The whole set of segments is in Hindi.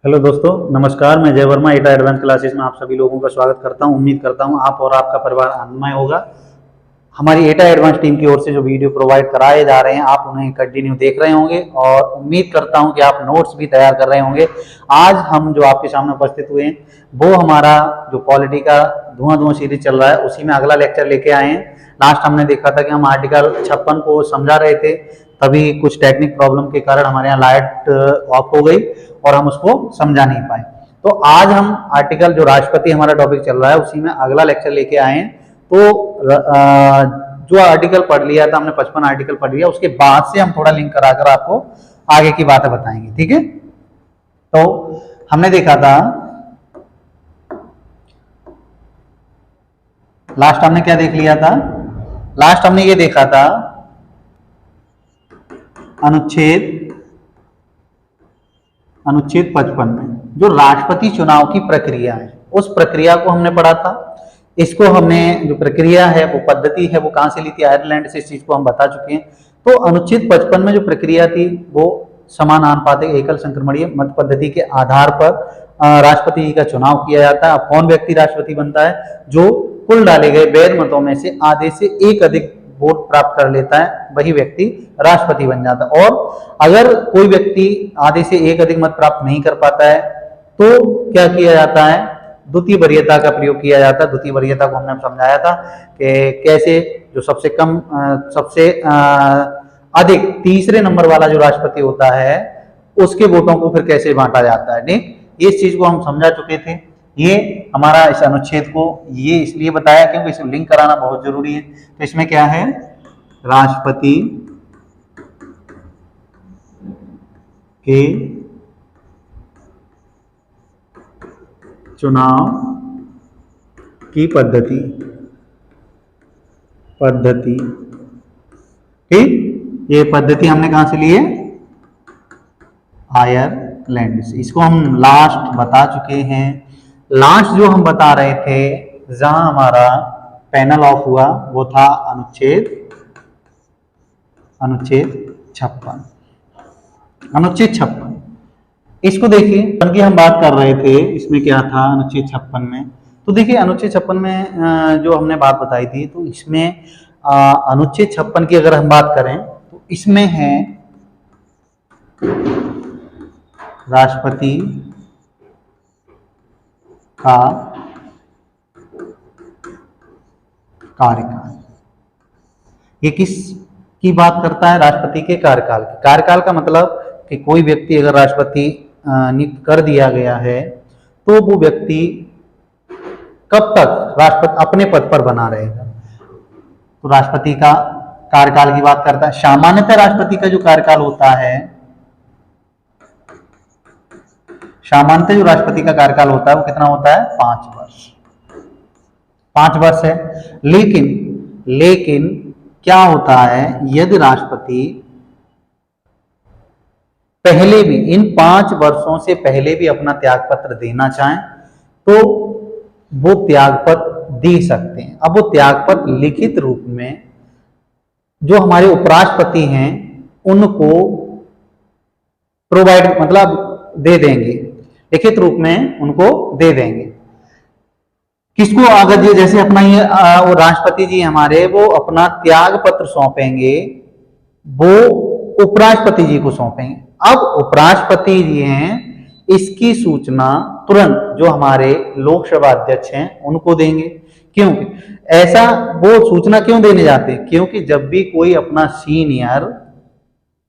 हेलो दोस्तों, नमस्कार। मैं जय वर्मा एटा एडवांस क्लासेस में आप सभी लोगों का स्वागत करता हूं। उम्मीद करता हूं आप और आपका परिवार आनंदमय होगा। हमारी एटा एडवांस टीम की ओर से जो वीडियो प्रोवाइड कराए जा रहे हैं आप उन्हें कंटिन्यू देख रहे होंगे और उम्मीद करता हूं कि आप नोट्स भी तैयार कर रहे होंगे। आज हम जो आपके सामने उपस्थित हुए हैं वो हमारा जो पॉलिटी का धुआं धुआं सीरीज चल रहा है उसी में अगला लेक्चर लेके आए हैं। लास्ट हमने देखा था कि हम आर्टिकल 56 को समझा रहे थे, तभी कुछ टेक्निक प्रॉब्लम के कारण हमारे यहाँ लाइट ऑफ हो गई और हम उसको समझा नहीं पाए। तो आज हम आर्टिकल जो राष्ट्रपति हमारा टॉपिक चल रहा है उसी में अगला लेक्चर लेके आए हैं। तो जो आर्टिकल पढ़ लिया था हमने 55 आर्टिकल पढ़ लिया, उसके बाद से हम थोड़ा लिंक कराकर आपको आगे की बातें बताएंगे। ठीक है, तो हमने देखा था लास्ट हमने क्या देख लिया था। लास्ट हमने ये देखा था अनुच्छेद 55 में जो राष्ट्रपति चुनाव की प्रक्रिया है उस प्रक्रिया को हमने पढ़ा था। इसको हमने जो प्रक्रिया है वो पद्धति है वो कहां से ली थी, आयरलैंड से। इस चीज को हम बता चुके हैं। तो अनुच्छेद 55 में जो प्रक्रिया थी वो समानुपातिक एकल संक्रमणीय मत पद्धति के आधार पर राष्ट्रपति का चुनाव किया जाता है। अब कौन व्यक्ति राष्ट्रपति बनता है? जो कुल डाले गए वैध मतों में से आधे से एक अधिक वोट प्राप्त कर लेता है वही व्यक्ति राष्ट्रपति बन जाता है। और अगर कोई व्यक्ति आधे से एक अधिक मत प्राप्त नहीं कर पाता है तो क्या किया जाता है? द्वितीय वरीयता का प्रयोग किया जाता है। द्वितीय वरीयता को हमने समझाया था कि कैसे जो सबसे कम सबसे अधिक तीसरे नंबर वाला जो राष्ट्रपति होता है उसके वोटों को फिर कैसे बांटा जाता है। ठीक, इस चीज को हम समझा चुके थे। ये हमारा इस अनुच्छेद को ये इसलिए बताया क्योंकि इसे लिंक कराना बहुत जरूरी है। तो इसमें क्या है? राष्ट्रपति के चुनाव की पद्धति। ठीक, ये पद्धति हमने कहां से ली है? आयरलैंड से। इसको हम लास्ट बता चुके हैं। लास्ट जो हम बता रहे थे जहां हमारा पैनल ऑफ हुआ वो था अनुच्छेद 56। अनुच्छेद 56 इसको देखिए, उनकी हम बात कर रहे थे। इसमें क्या था अनुच्छेद 56 में? तो देखिए अनुच्छेद 56 में जो हमने बात बताई थी तो इसमें अनुच्छेद 56 की अगर हम बात करें तो इसमें है राष्ट्रपति का कार्यकाल। ये किस की बात करता है? राष्ट्रपति के कार्यकाल की। कार्यकाल का मतलब कि कोई व्यक्ति अगर राष्ट्रपति नियुक्त कर दिया गया है तो वो व्यक्ति कब तक राष्ट्रपति अपने पद पर बना रहेगा। तो राष्ट्रपति का कार्यकाल की बात करता है। सामान्यतः राष्ट्रपति का जो कार्यकाल होता है, सामान्यतः जो राष्ट्रपति का कार्यकाल होता है वो कितना होता है? 5 वर्ष। 5 वर्ष है। लेकिन क्या होता है यदि राष्ट्रपति पहले भी इन 5 वर्षों से पहले भी अपना त्यागपत्र देना चाहें तो वो त्यागपत्र दे सकते हैं। अब वो त्यागपत्र लिखित रूप में जो हमारे उपराष्ट्रपति हैं उनको प्रोवाइड मतलब दे देंगे, लिखित रूप में उनको दे देंगे। किसको? अगर ये जैसे अपना ये वो राष्ट्रपति जी हमारे वो अपना त्याग पत्र सौंपेंगे वो उपराष्ट्रपति जी को सौंपेंगे। अब उपराष्ट्रपति जी हैं इसकी सूचना तुरंत जो हमारे लोकसभा अध्यक्ष हैं उनको देंगे। क्योंकि ऐसा वो सूचना क्यों देने जाते हैं? क्योंकि जब भी कोई अपना सीनियर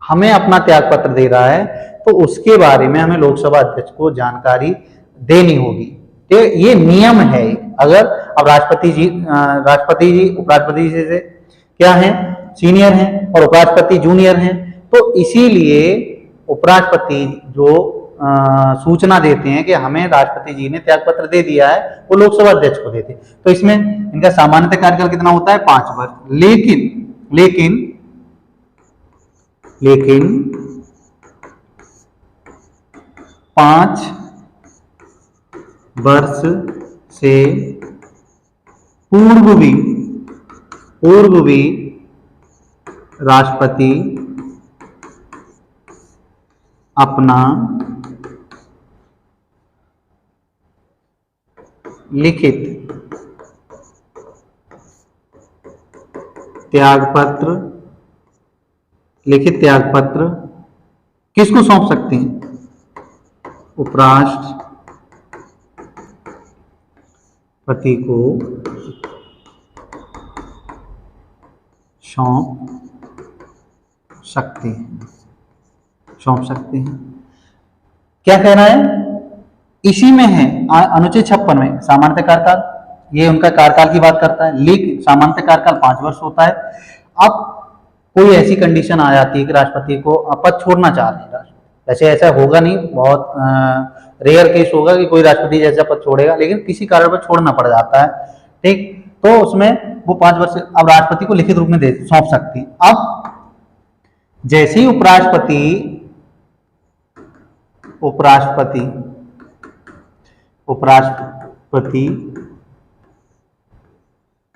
हमें अपना त्याग पत्र दे रहा है तो उसके बारे में हमें लोकसभा अध्यक्ष को जानकारी देनी होगी। तो ये नियम है। अगर अब राष्ट्रपति जी उपराष्ट्रपति जी से क्या है? सीनियर हैं और उपराष्ट्रपति जूनियर हैं, तो इसीलिए उपराष्ट्रपति जो सूचना देते हैं कि हमें राष्ट्रपति जी ने त्यागपत्र दे दिया है वो लोकसभा अध्यक्ष को देते हैं। तो इसमें इनका सामान्यतः कार्यकाल कितना होता है? 5 वर्ष। लेकिन 5 वर्ष से पूर्व भी राष्ट्रपति अपना लिखित त्यागपत्र, लिखित त्यागपत्र किसको सौंप सकते हैं? उपराष्ट्रपति को सौंप सकते हैं, सौंप सकते हैं। क्या कह रहा है? इसी में है अनुच्छेद 56 में सामान्य कार्यकाल, ये उनका कार्यकाल की बात करता है, लेकिन सामान्य कार्यकाल 5 वर्ष होता है। अब कोई ऐसी कंडीशन आ जाती है कि राष्ट्रपति को पद छोड़ना चाह रहे हैं, वैसे ऐसा होगा नहीं, बहुत रेयर केस होगा कि कोई राष्ट्रपति जैसा पद छोड़ेगा, लेकिन किसी कारण पर छोड़ना पड़ जाता है, ठीक, तो उसमें वो 5 वर्ष अब राष्ट्रपति को लिखित रूप में दे सौंप सकती है। अब जैसे ही उपराष्ट्रपति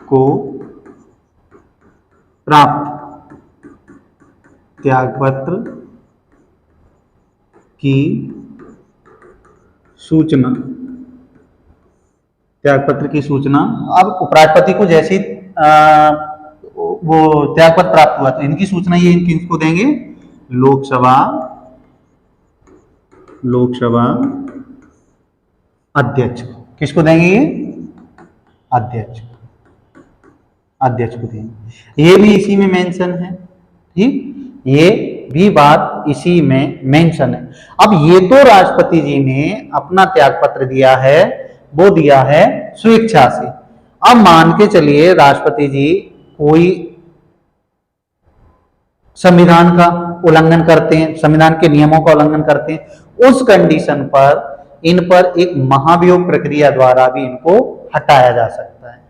को प्राप्त त्यागपत्र की सूचना, त्यागपत्र की सूचना, अब उपराष्ट्रपति को जैसे वो त्यागपत्र प्राप्त हुआ तो इनकी सूचना ये किसको देंगे? लोकसभा अध्यक्ष। किसको देंगे? ये अध्यक्ष को देंगे। ये भी इसी में मेंशन है, ठीक, ये भी बात इसी में मेंशन है। अब ये तो राष्ट्रपति जी ने अपना त्यागपत्र दिया है, वो दिया है स्वेच्छा से। अब मान के चलिए राष्ट्रपति जी कोई संविधान का उल्लंघन करते हैं, संविधान के नियमों का उल्लंघन करते हैं, उस कंडीशन पर इन पर एक महाभियोग प्रक्रिया द्वारा भी इनको हटाया जा सकता है,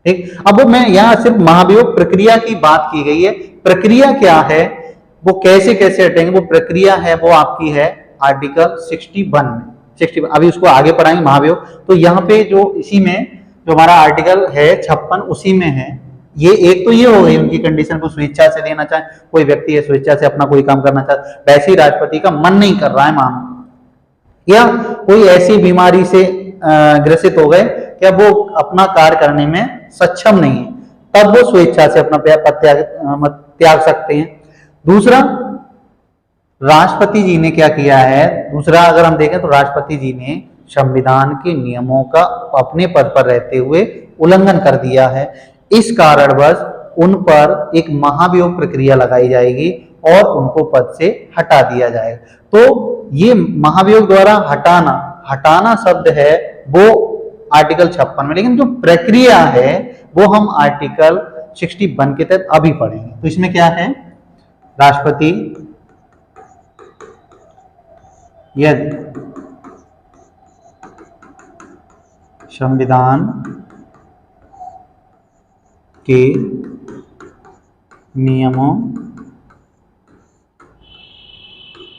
ठीक। अब मैं यहाँ सिर्फ महाभियोग प्रक्रिया की बात की गई है, प्रक्रिया क्या है, वो कैसे कैसे हटेंगे, वो प्रक्रिया है वो आपकी है आर्टिकल 61 में, 60, अभी उसको आगे पढ़ाएंगे महाभियोग। तो यहाँ पे जो इसी में जो हमारा आर्टिकल है 56 उसी में है। ये एक तो ये हो गई उनकी कंडीशन को स्वेच्छा से देना चाहे, कोई व्यक्ति है स्वेच्छा से अपना कोई काम करना चाहे, वैसे ही राष्ट्रपति का मन नहीं कर रहा है मान, या कोई ऐसी बीमारी से ग्रसित हो गए कि अब वो अपना कार्य करने में सक्षम नहीं है, तब वो स्वेच्छा से अपना पद त्याग सकते हैं। दूसरा, राष्ट्रपति जी ने क्या किया है, दूसरा अगर हम देखें तो राष्ट्रपति जी ने संविधान के नियमों का अपने पद पर रहते हुए उल्लंघन कर दिया है, इस कारणवश उन पर एक महाभियोग प्रक्रिया लगाई जाएगी और उनको पद से हटा दिया जाएगा। तो ये महाभियोग द्वारा हटाना शब्द है वो आर्टिकल 56 में, लेकिन जो प्रक्रिया है वो हम आर्टिकल 61 के तहत अभी पढ़ेंगे। तो इसमें क्या है, राष्ट्रपति यदि संविधान के नियमों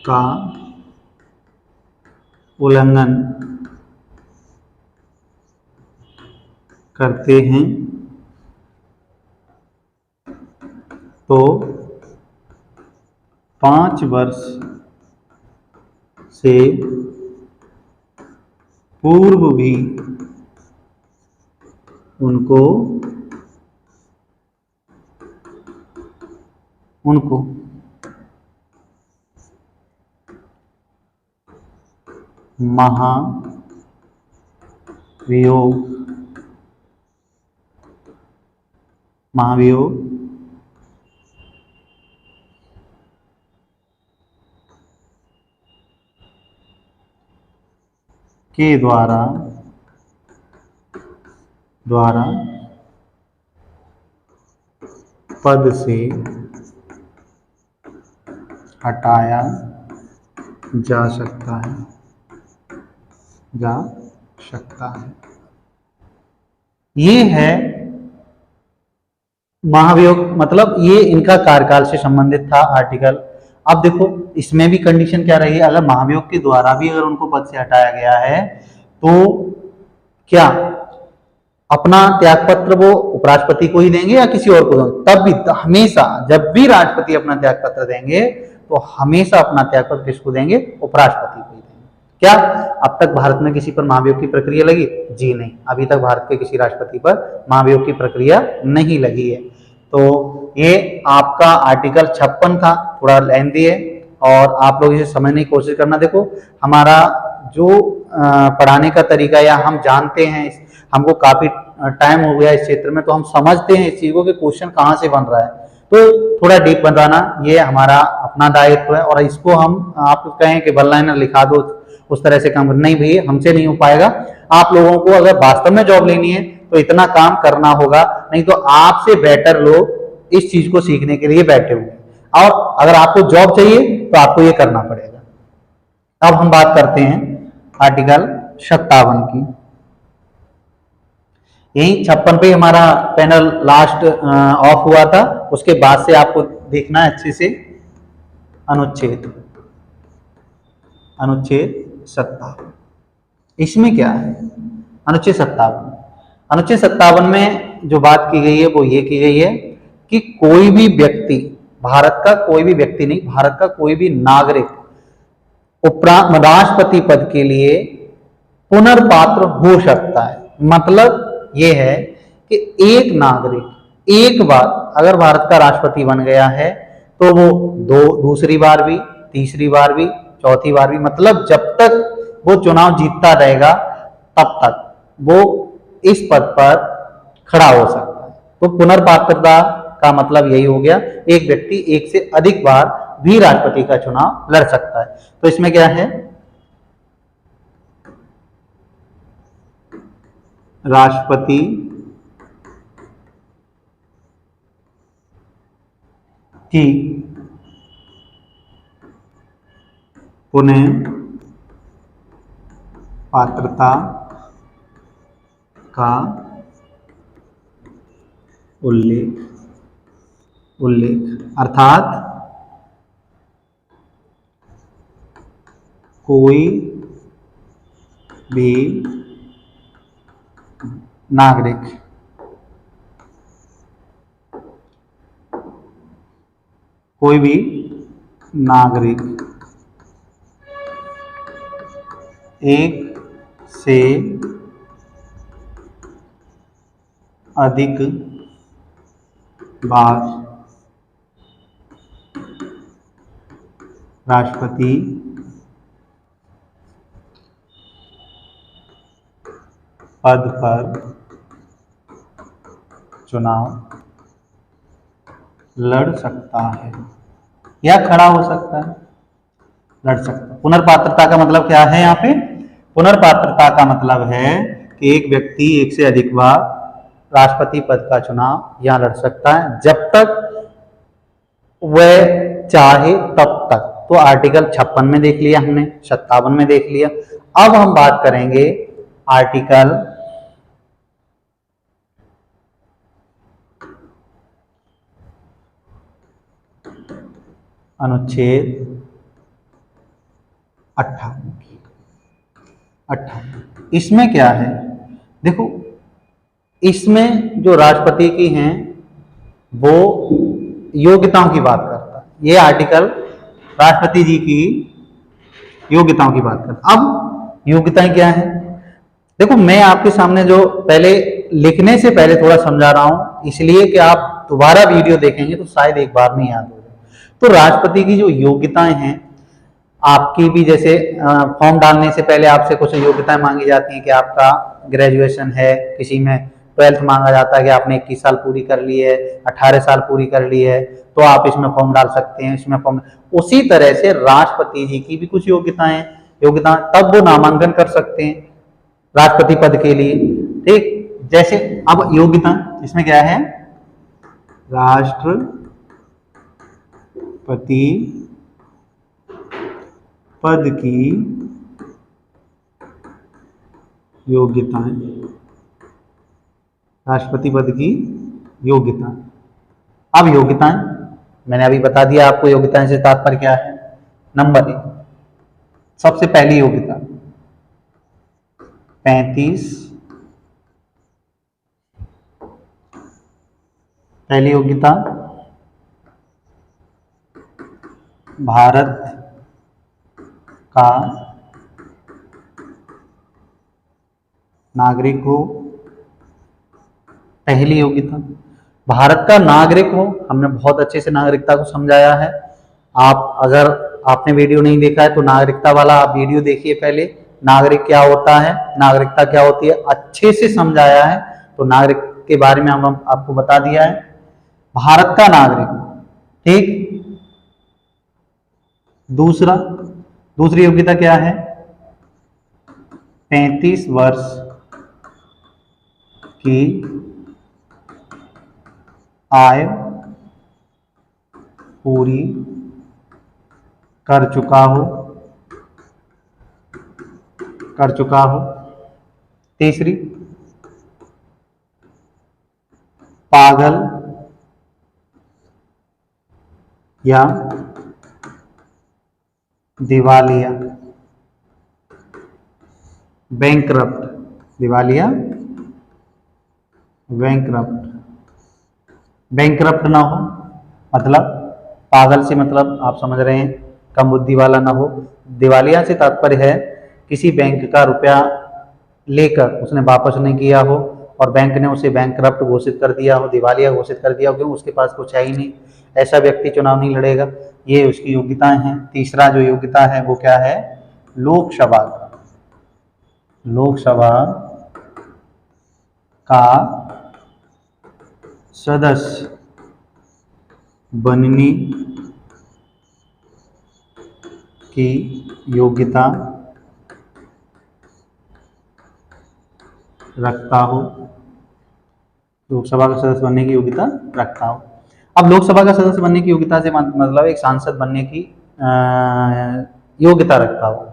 का उल्लंघन करते हैं तो 5 वर्ष से पूर्व भी उनको महाभियोग के द्वारा पद से हटाया जा सकता है। ये है महाभियोग, मतलब ये इनका कार्यकाल से संबंधित था आर्टिकल। अब देखो इसमें भी कंडीशन क्या रही है, अगर महाभियोग के द्वारा भी अगर उनको पद से हटाया गया है तो क्या अपना त्यागपत्र वो उपराष्ट्रपति को ही देंगे या किसी और को देंगे? तब भी हमेशा जब भी राष्ट्रपति अपना त्यागपत्र देंगे तो हमेशा अपना त्यागपत्र किसको देंगे? उपराष्ट्रपति को ही देंगे। क्या अब तक भारत में किसी पर महाभियोग की प्रक्रिया लगी? जी नहीं, अभी तक भारत के किसी राष्ट्रपति पर महाभियोग की प्रक्रिया नहीं लगी है। तो ये आपका आर्टिकल 56 था, थोड़ा लेंथी है और आप लोग इसे समझने की कोशिश करना। देखो हमारा जो पढ़ाने का तरीका या हम जानते हैं, हमको काफी टाइम हो गया इस क्षेत्र में, तो हम समझते हैं इस चीज को कि क्वेश्चन कहाँ से बन रहा है। तो थोड़ा डीप बनाना ये हमारा अपना दायित्व है और इसको हम आप कहें कि वन लाइनर लिखा दो उस तरह से काम नहीं भैया, हमसे नहीं हो पाएगा। आप लोगों को अगर वास्तव में जॉब लेनी है तो इतना काम करना होगा, नहीं तो आपसे बेटर लोग इस चीज को सीखने के लिए बैठे हुए हैं। और अगर आपको जॉब चाहिए तो आपको ये करना पड़ेगा। अब हम बात करते हैं आर्टिकल 57 की। यही 56 पे हमारा पैनल लास्ट ऑफ हुआ था, उसके बाद से आपको देखना है अच्छे से। अनुच्छेद 57 इसमें क्या है? अनुच्छेद 57 में जो बात की गई है वो ये की गई है कि कोई भी व्यक्ति, भारत का कोई भी व्यक्ति नहीं, भारत का कोई भी नागरिक राष्ट्रपति पद के लिए पुनर्पात्र हो सकता है। मतलब ये है कि एक नागरिक एक बार अगर भारत का राष्ट्रपति बन गया है तो वो दूसरी बार भी, तीसरी बार भी, चौथी बार भी, मतलब जब तक वो चुनाव जीतता रहेगा तब तक वो इस पद पर खड़ा हो सकता है। तो पुनर्पात्रता का मतलब यही हो गया, एक व्यक्ति एक से अधिक बार भी राष्ट्रपति का चुनाव लड़ सकता है। तो इसमें क्या है? राष्ट्रपति की पुनः पात्रता का उल्लेख अर्थात कोई भी नागरिक एक से अधिक बार राष्ट्रपति पद पर चुनाव लड़ सकता है या खड़ा हो सकता है। लड़ सकता है। पुनर्पात्रता का मतलब क्या है? यहाँ पे पुनर्पात्रता का मतलब है कि एक व्यक्ति एक से अधिक बार राष्ट्रपति पद का चुनाव यहाँ लड़ सकता है जब तक वह चाहे तब तक। तो आर्टिकल 56 में देख लिया हमने, 57 में देख लिया। अब हम बात करेंगे आर्टिकल अनुच्छेद 58। इसमें क्या है? देखो इसमें जो राष्ट्रपति की हैं वो योग्यताओं की बात करता है। ये आर्टिकल राष्ट्रपति जी की योग्यताओं की बात करता है। अब योग्यताएं क्या है? देखो मैं आपके सामने जो पहले लिखने से पहले थोड़ा समझा रहा हूं, इसलिए कि आप दोबारा वीडियो देखेंगे तो शायद एक बार में याद हो जाए। तो राष्ट्रपति की जो योग्यताएं हैं, आपकी भी जैसे फॉर्म डालने से पहले आपसे कुछ योग्यताएं मांगी जाती हैं कि आपका ग्रेजुएशन है, किसी में 12th मांगा जाता है कि आपने 21 साल पूरी कर ली है, 18 साल पूरी कर ली है, तो आप इसमें फॉर्म डाल सकते हैं। इसमें फॉर्म उसी तरह से राष्ट्रपति जी की भी कुछ योग्यताएं, तब वो नामांकन कर सकते हैं राष्ट्रपति पद के लिए। ठीक, जैसे अब योग्यता इसमें क्या है? राष्ट्रपति पद की योग्यताएं, राष्ट्रपति पद की योग्यताएं। अब योग्यताएं मैंने अभी बता दिया आपको, योग्यताएं से तात्पर्य क्या है। नंबर 1, सबसे पहली योग्यता 35, पहली योग्यता भारत का नागरिक हो, पहली योग्यता। भारत का नागरिक हो, हमने बहुत अच्छे से नागरिकता को समझाया है। आप अगर आपने वीडियो नहीं देखा है तो नागरिकता वाला आप वीडियो देखिए पहले, नागरिक क्या होता है, नागरिकता क्या होती है, अच्छे से समझाया है। तो नागरिक के बारे में हम आपको बता दिया है। भारत का नागरिक, ठीक। दूसरी योग्यता क्या है, 35 वर्ष की आय पूरी कर चुका हो। तीसरी, पागल या दिवालिया, बैंकरप्ट, दिवालिया बैंकरप्ट ना हो, मतलब पागल से मतलब आप समझ रहे हैं कम बुद्धि वाला ना हो। दिवालिया से तात्पर्य है किसी बैंक का रुपया लेकर उसने वापस नहीं किया हो और बैंक ने उसे बैंकरप्ट घोषित कर दिया हो, दिवालिया घोषित कर दिया हो, क्यों, उसके पास कुछ है ही नहीं, ऐसा व्यक्ति चुनाव नहीं लड़ेगा। ये उसकी योग्यताएं हैं। तीसरा जो योग्यता है वो क्या है, लोकसभा का सदस्य बनने की योग्यता रखता हो, लोकसभा का सदस्य बनने की योग्यता रखता हो। अब लोकसभा का सदस्य बनने की योग्यता से मतलब एक सांसद बनने की योग्यता रखता हो।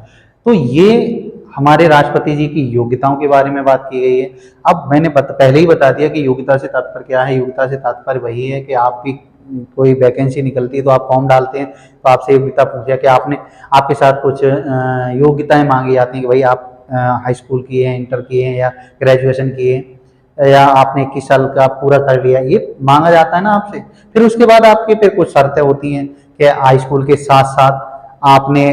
तो ये हमारे राष्ट्रपति जी की योग्यताओं के बारे में बात की गई है। अब मैंने पहले ही बता दिया कि योग्यता से तात्पर्य क्या है। योग्यता से तात्पर्य वही है कि आप भी कोई वैकेंसी निकलती है तो आप फॉर्म डालते हैं तो आपसे योग्यता पूछा कि आपके साथ कुछ योग्यताएं मांगी जाती हैं कि भाई आप हाई स्कूल किए हैं, इंटर किए हैं या ग्रेजुएशन किए हैं या आपने 21 साल का पूरा कर लिया, ये मांगा जाता है ना आपसे। फिर उसके बाद आपके फिर कुछ शर्तें होती हैं कि हाई स्कूल के साथ साथ आपने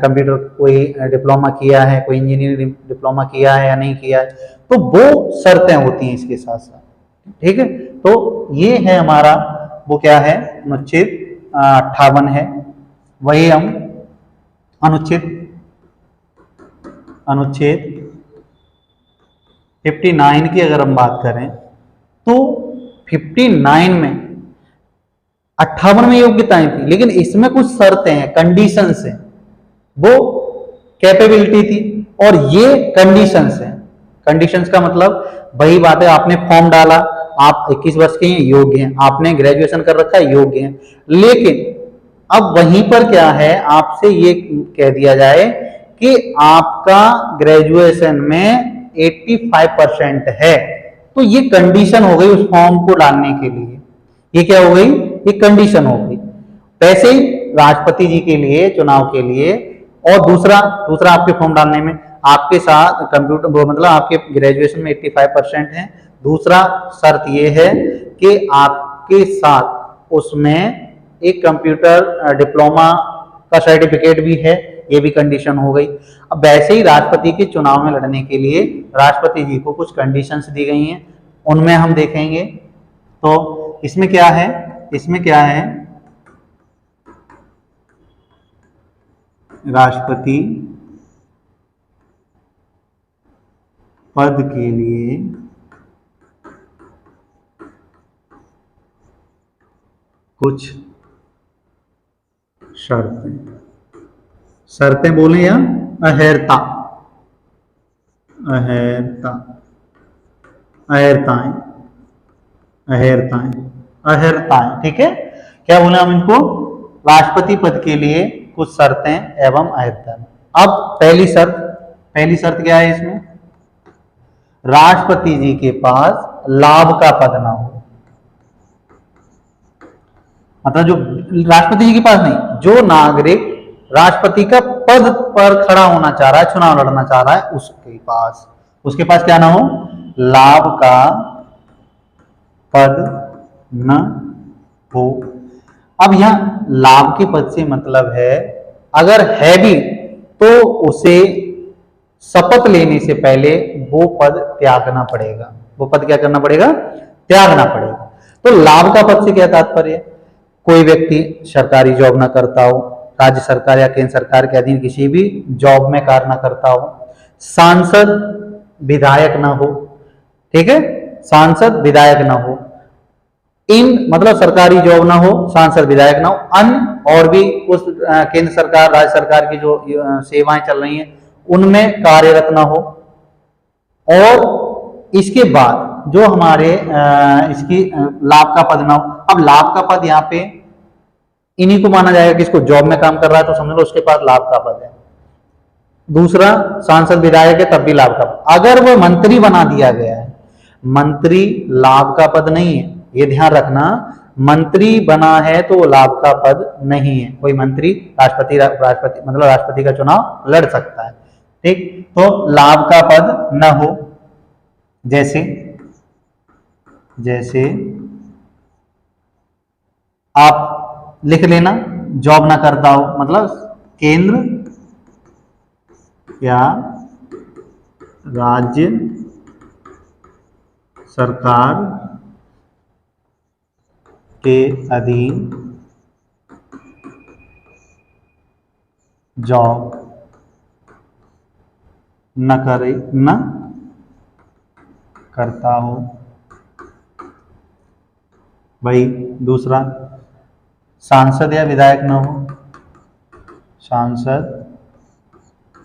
कंप्यूटर कोई डिप्लोमा किया है, कोई इंजीनियरिंग डिप्लोमा किया है या नहीं किया है, तो वो शर्तें होती हैं इसके साथ साथ, ठीक है। तो ये है हमारा वो क्या है, अनुच्छेद 58 है। वही हम अनुच्छेद 59 की अगर हम बात करें तो 59 में 58 में योग्यताएं थी, लेकिन इसमें कुछ शर्तें हैं, कंडीशंस हैं। वो कैपेबिलिटी थी और ये कंडीशंस हैं। कंडीशंस का मतलब वही बात है, आपने फॉर्म डाला, आप 21 वर्ष के हैं, योग्य हैं, आपने ग्रेजुएशन कर रखा है, योग्य हैं। लेकिन अब वहीं पर क्या है, आपसे ये कह दिया जाए कि आपका ग्रेजुएशन में 85% है, तो ये कंडीशन हो गई उस फॉर्म को डालने के लिए। ये क्या हो गई, ये कंडीशन हो गई। वैसे ही राष्ट्रपति जी के लिए, चुनाव के लिए, और दूसरा आपके फॉर्म डालने में आपके साथ कंप्यूटर मतलब आपके ग्रेजुएशन में 85% है। दूसरा शर्त ये है कि आपके साथ उसमें एक कंप्यूटर डिप्लोमा का सर्टिफिकेट भी है, ये भी कंडीशन हो गई। अब वैसे ही राष्ट्रपति के चुनाव में लड़ने के लिए राष्ट्रपति जी को कुछ कंडीशंस दी गई हैं, उनमें हम देखेंगे। तो इसमें क्या है, राष्ट्रपति पद के लिए कुछ शर्तें बोले या अहर्ताएं, ठीक है। क्या बोले हम इनको, राष्ट्रपति पद के लिए कुछ शर्तें एवं अहर्ताएं। अब पहली शर्त क्या है इसमें, राष्ट्रपति जी के पास लाभ का पद ना हो। मतलब जो राष्ट्रपति जी के पास नहीं, जो नागरिक राष्ट्रपति का पद पर खड़ा होना चाह रहा है, चुनाव लड़ना चाह रहा है, उसके पास क्या ना हो, लाभ का पद न हो। अब यहां लाभ के पद से मतलब है, अगर है भी तो उसे शपथ लेने से पहले वो पद त्यागना पड़ेगा। वो पद क्या करना पड़ेगा? त्यागना पड़ेगा। तो लाभ का पद से क्या तात्पर्य? कोई व्यक्ति सरकारी जॉब ना करता हो, राज्य सरकार या केंद्र सरकार के अधीन किसी भी जॉब में कार्य ना करता हो, सांसद विधायक ना हो, ठीक है, सांसद विधायक ना हो, इन मतलब सरकारी जॉब ना हो, सांसद विधायक ना हो, अन्य और भी उस केंद्र सरकार राज्य सरकार की जो सेवाएं चल रही हैं उनमें कार्यरत ना हो, और इसके बाद जो हमारे इसकी लाभ का पद ना हो। अब लाभ का पद यहाँ पे इन्हीं को माना जाएगा कि इसको जॉब में काम कर रहा है तो समझ लो उसके पास लाभ का पद है। दूसरा सांसद विधायक है तब भी लाभ का पद। अगर वो मंत्री बना दिया गया है, मंत्री लाभ का पद नहीं है, ये ध्यान रखना, मंत्री बना है तो वो लाभ का पद नहीं है। कोई मंत्री राष्ट्रपति मतलब राष्ट्रपति का चुनाव लड़ सकता है, ठीक। तो लाभ का पद न हो, जैसे आप लिख लेना जॉब ना करता हो, मतलब केंद्र या राज्य सरकार के अधीन जॉब न करता हो भाई। दूसरा सांसद या विधायक न हो, सांसद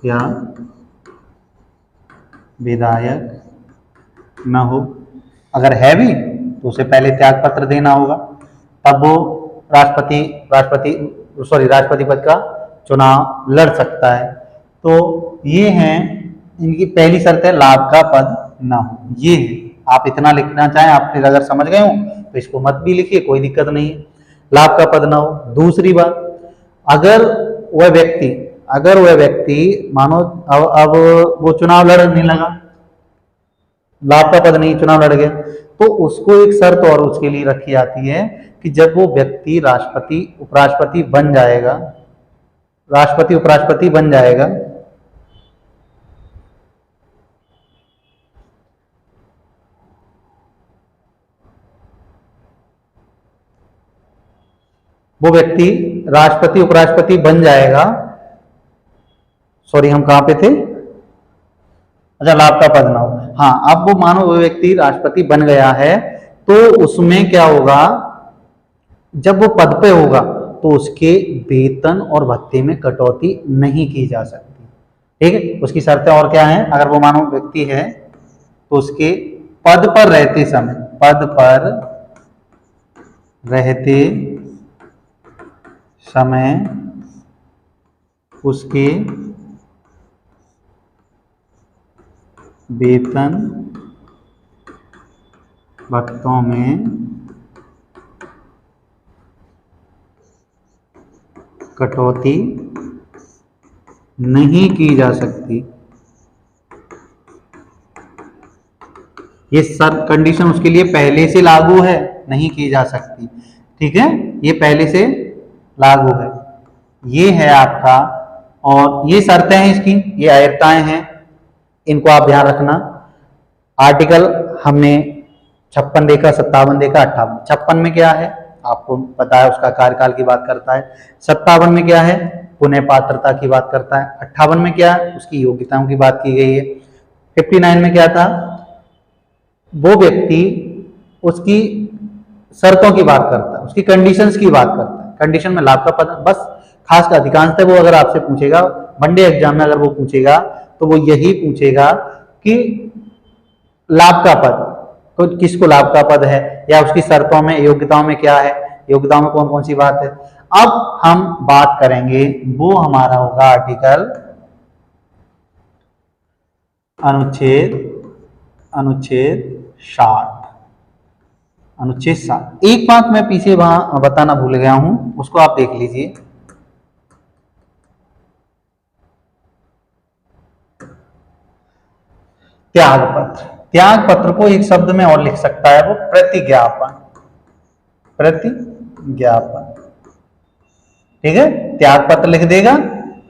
या विधायक न हो। अगर है भी तो उसे पहले त्याग पत्र देना होगा, तब वो राष्ट्रपति पद का चुनाव लड़ सकता है। तो ये हैं इनकी पहली शर्त है, लाभ का पद ना हो। ये है, आप इतना लिखना चाहें, आप फिर अगर समझ गए हो तो इसको मत भी लिखिए, कोई दिक्कत नहीं है, लाभ का पद ना हो। दूसरी बात, अगर वह व्यक्ति मानो अब वो चुनाव लड़ने लगा, लाभ का पद नहीं, चुनाव लड़ गया, तो उसको एक शर्त और उसके लिए रखी जाती है कि जब वो व्यक्ति राष्ट्रपति उपराष्ट्रपति बन जाएगा, वो व्यक्ति राष्ट्रपति उपराष्ट्रपति बन जाएगा। सॉरी, हम कहां पे थे? अच्छा, लाभ का पद ना हो। हाँ, अब वो मानो वो व्यक्ति राष्ट्रपति बन गया है तो उसमें क्या होगा, जब वो पद पे होगा तो उसके वेतन और भत्ते में कटौती नहीं की जा सकती, ठीक है। उसकी शर्तें और क्या हैं? अगर वो मानो व्यक्ति है तो उसके पद पर रहते समय उसके वेतन भत्तों में कटौती नहीं की जा सकती। ये सब कंडीशन उसके लिए पहले से लागू है, नहीं की जा सकती, ठीक है, ये पहले से लागू है। ये है आपका, और ये शर्तें हैं इसकी, ये आयताएं हैं, इनको आप ध्यान रखना। आर्टिकल हमने 56 देखा, 57 देखा, 58। 56 में क्या है आपको पता है, उसका कार्यकाल की बात करता है। 57 में क्या है, पुनः पात्रता की बात करता है। 58 में क्या है, उसकी योग्यताओं की बात की गई है। 59 में क्या था, वो व्यक्ति उसकी शर्तों की बात करता है, उसकी कंडीशंस की बात करता है। कंडीशन में लाभ का पद, बस खास का अधिकांशतः वो अगर आपसे पूछेगा वनडे एग्जाम में, अगर वो पूछेगा तो वो यही पूछेगा कि लाभ का पद तो किसको लाभ का पद है, या उसकी शर्तों में योग्यताओं में क्या है, योग्यताओं में कौन कौन सी बात है। अब हम बात करेंगे, वो हमारा होगा आर्टिकल अनुच्छेद 60। एक बात मैं पीछे वहां बताना भूल गया हूं, उसको आप देख लीजिए। त्याग पत्र को एक शब्द में और लिख सकता है वो प्रतिज्ञापन, ठीक है। त्याग पत्र लिख देगा,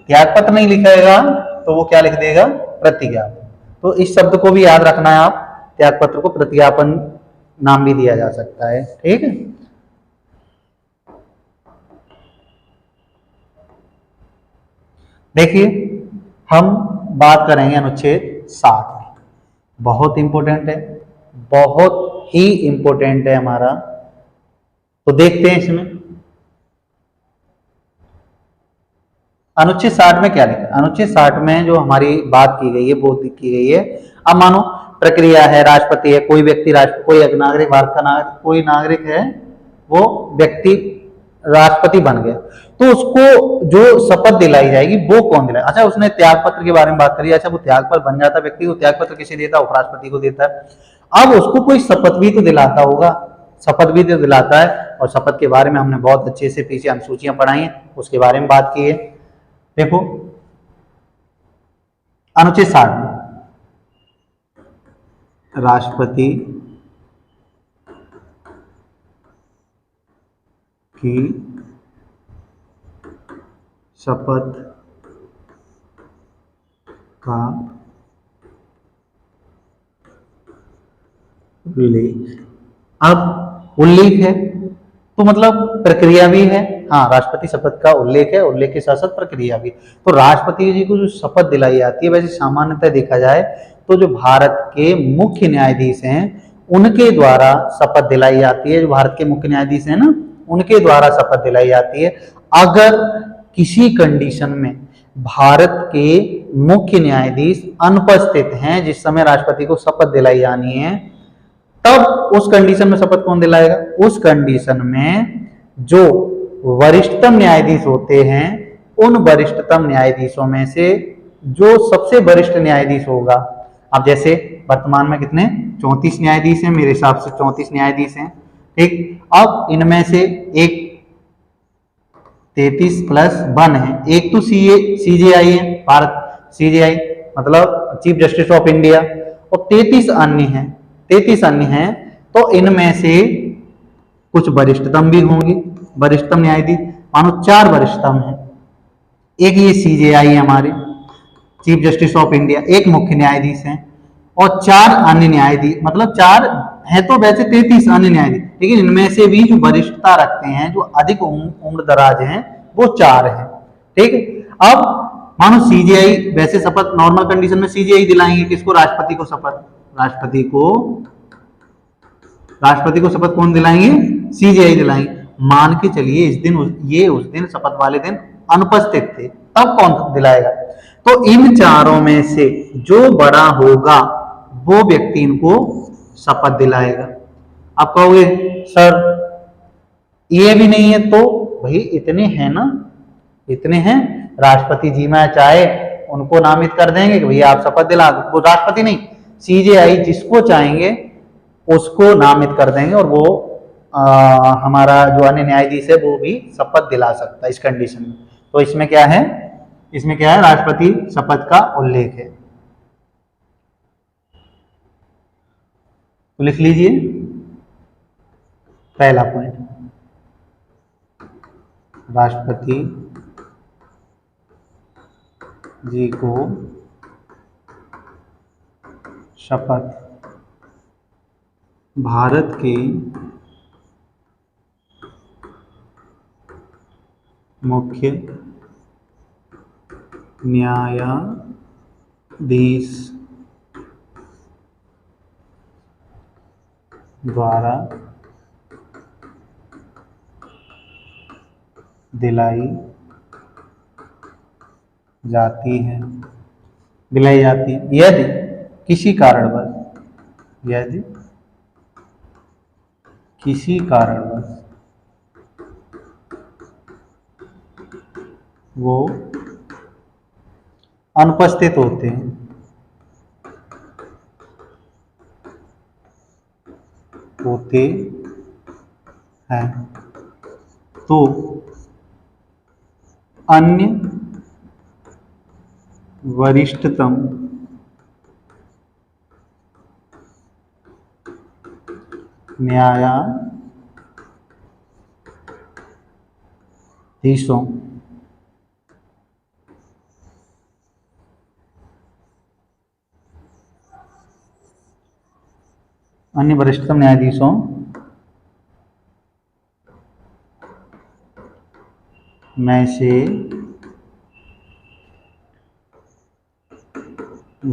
त्याग पत्र नहीं लिखेगा तो वो क्या लिख देगा, प्रतिज्ञापन। तो इस शब्द को भी याद रखना है। आप त्यागपत्र को प्रतिज्ञापन नाम भी दिया जा सकता है। ठीक है, देखिए हम बात करेंगे अनुच्छेद 60। बहुत इंपॉर्टेंट है, बहुत ही इंपॉर्टेंट है हमारा। तो देखते हैं इसमें अनुच्छेद 60 में क्या लिखा है। अनुच्छेद 60 में जो हमारी बात की गई है वो की गई है, अब मानो प्रक्रिया है, राष्ट्रपति है, कोई व्यक्ति राष्ट्र, कोई नागरिक, भारत का नागरिक, कोई नागरिक है, वो व्यक्ति राष्ट्रपति बन गया, तो उसको जो शपथ दिलाई जाएगी वो कौन दिलाएगा। अच्छा, उसने त्याग पत्र के बारे में बात करी। अच्छा, वो त्याग पत्र बन जाता व्यक्ति, वो त्याग पत्र किसे देता है, उपराष्ट्रपति को देता है। अब उसको कोई शपथ भी तो दिलाता होगा, शपथ भी तो दिलाता है। और शपथ के बारे में हमने बहुत अच्छे से पीछे अनुसूचियां पढ़ाई हैं, उसके बारे में बात की है। देखो अनुच्छेद 60 में राष्ट्रपति की शपथ का उल्लेख। अब उल्लेख है तो मतलब प्रक्रिया भी है। हाँ, राष्ट्रपति शपथ का उल्लेख है, उल्लेख के साथ साथ प्रक्रिया भी। तो राष्ट्रपति जी को जो शपथ दिलाई जाती है, वैसे सामान्यतः देखा जाए तो जो भारत के मुख्य न्यायाधीश हैं उनके द्वारा शपथ दिलाई जाती है। जो भारत के मुख्य न्यायाधीश हैं ना, उनके द्वारा शपथ दिलाई जाती है। अगर किसी कंडीशन में भारत के मुख्य न्यायाधीश अनुपस्थित हैं जिस समय राष्ट्रपति को शपथ दिलाई जानी है, तब उस कंडीशन में शपथ कौन दिलाएगा। उस कंडीशन में जो वरिष्ठतम न्यायाधीश होते हैं, उन वरिष्ठतम न्यायाधीशों में से जो सबसे वरिष्ठ न्यायाधीश होगा। अब जैसे वर्तमान में कितने 34 न्यायाधीश हैं, मेरे हिसाब से 34 न्यायाधीश हैं। ठीक, अब इनमें से एक 33 प्लस 1 है, एक तो सीजेआई है, भारत सीजेआई मतलब चीफ जस्टिस ऑफ इंडिया, और 33 अन्य हैं। 33 अन्य हैं, तो इनमें से कुछ वरिष्ठतम भी होंगे, वरिष्ठतम न्यायाधीश मानो 4 वरिष्ठतम हैं। एक ये सीजेआई है हमारे चीफ जस्टिस ऑफ इंडिया, एक मुख्य न्यायाधीश हैं, और 4 अन्य न्यायाधीश, मतलब 4 है तो वैसे 33 अन्य न्यायाधीश, लेकिन इनमें से भी जो वरिष्ठता रखते हैं, जो अधिक उम्र दराज हैं, वो 4 हैं। ठीक है, अब मानो सीजेआई, वैसे शपथ नॉर्मल कंडीशन में सीजेआई दिलाएंगे किसको, राष्ट्रपति को शपथ। राष्ट्रपति को शपथ कौन दिलाएंगे, सीजेआई दिलाएंगे। मान के चलिए इस दिन ये उस दिन शपथ वाले दिन अनुपस्थित थे, तब कौन दिलाएगा। तो इन चारों में से जो बड़ा होगा वो व्यक्ति इनको शपथ दिलाएगा। आप कहोगे सर ये भी नहीं है, तो भाई इतने हैं ना, इतने हैं, राष्ट्रपति जी में चाहे उनको नामित कर देंगे कि भैया आप शपथ दिला दो। वो राष्ट्रपति नहीं, सीजेआई जिसको चाहेंगे उसको नामित कर देंगे, और वो हमारा जो अन्य न्यायाधीश है वो भी शपथ दिला सकता है इस कंडीशन में। तो इसमें क्या है, इसमें क्या है, राष्ट्रपति शपथ का उल्लेख है। तो लिख लीजिए पहला पॉइंट, राष्ट्रपति जी को शपथ भारत के मुख्य न्यायाधीश द्वारा दिलाई जाती है, यदि किसी कारणवश वो अनुपस्थित होते हैं, तो अन्य वरिष्ठतम न्यायाधीशों अन्य वरिष्ठतम न्यायाधीशों में से